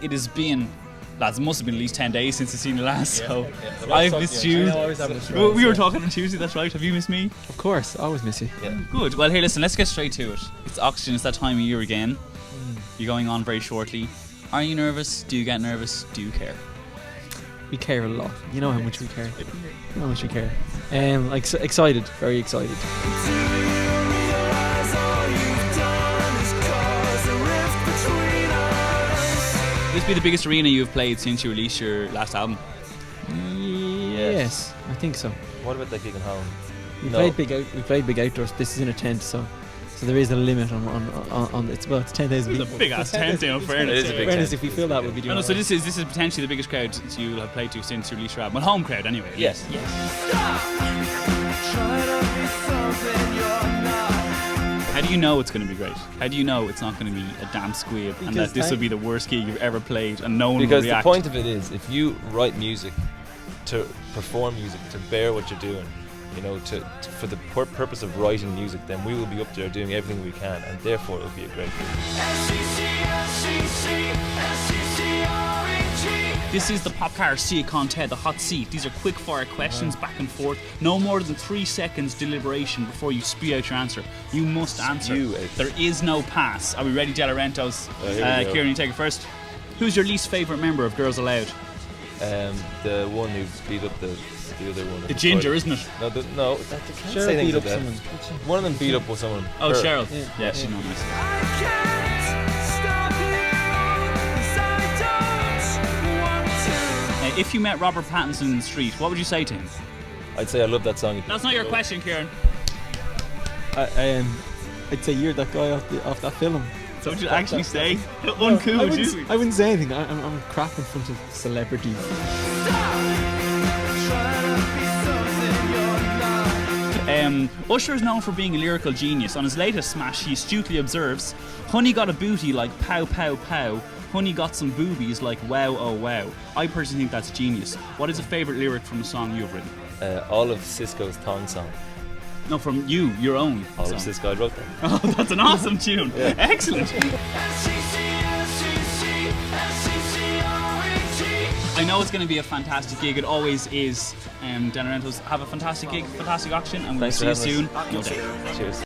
it has been, lads, it must have been at least 10 days since I've seen you last, so I've missed you. We were talking on Tuesday, that's right. Have you missed me? Of course, I always miss you. Yeah. Good. Well, here, listen, let's get straight to it. It's Oxegen, it's that time of year again. You're going on very shortly. Are you nervous? Do you get nervous? Do you care? We care a lot. You know how much we care. Excited, very excited. This be the biggest arena you've played since you released your last album? Yes, I think so. What about that gig in Holland? We played big outdoors. This is in a tent, so there is a limit on it's 10,000 people. It's a big ass tent, in fairness. It is a big tent. If we feel that, we'll be doing. So this is potentially the biggest crowd you have played to since you released your album. Well, home crowd anyway. Yes. How do you know it's going to be great? How do you know it's not going to be a damn squeeb and that this will be the worst gig you've ever played and no one will react? Because the point of it is, if you write music to perform music, to bear what you're doing, you know, for the purpose of writing music, then we will be up there doing everything we can, and therefore it will be a great gig. This is the Pop4 Eoghan Ted, the hot seat. These are quick fire questions back and forth. No more than 3 seconds deliberation before you spew out your answer. You must answer. There is no pass. Are we ready, Delorentos? Kieran, you take it first. Who's your least favourite member of Girls Aloud? The one who beat up the other one. The ginger, isn't it? No, Cheryl beat up someone. One of them beat up with someone. Oh, Cheryl. Yeah, she's not nice. If you met Robert Pattinson in the street, what would you say to him? I'd say I love that song. That's not your question, Kieran. I'd say you're that guy off that film. So would you actually say? Uncool, would you? I wouldn't say anything. I'm crap in front of celebrities. Usher is known for being a lyrical genius. On his latest smash, he astutely observes, "Honey got a booty like pow pow pow. Honey got some boobies like wow oh wow." I personally think that's genius. What is a favourite lyric from a song you've written? All of Cisco's Thong Song. No, from you, your own All song. of Cisco, I wrote that. Oh, that's an awesome tune. Yeah. Excellent. I know it's going to be a fantastic gig. It always is. Delorentos, have a fantastic gig, fantastic auction, and we'll see you soon. No doubt. Cheers.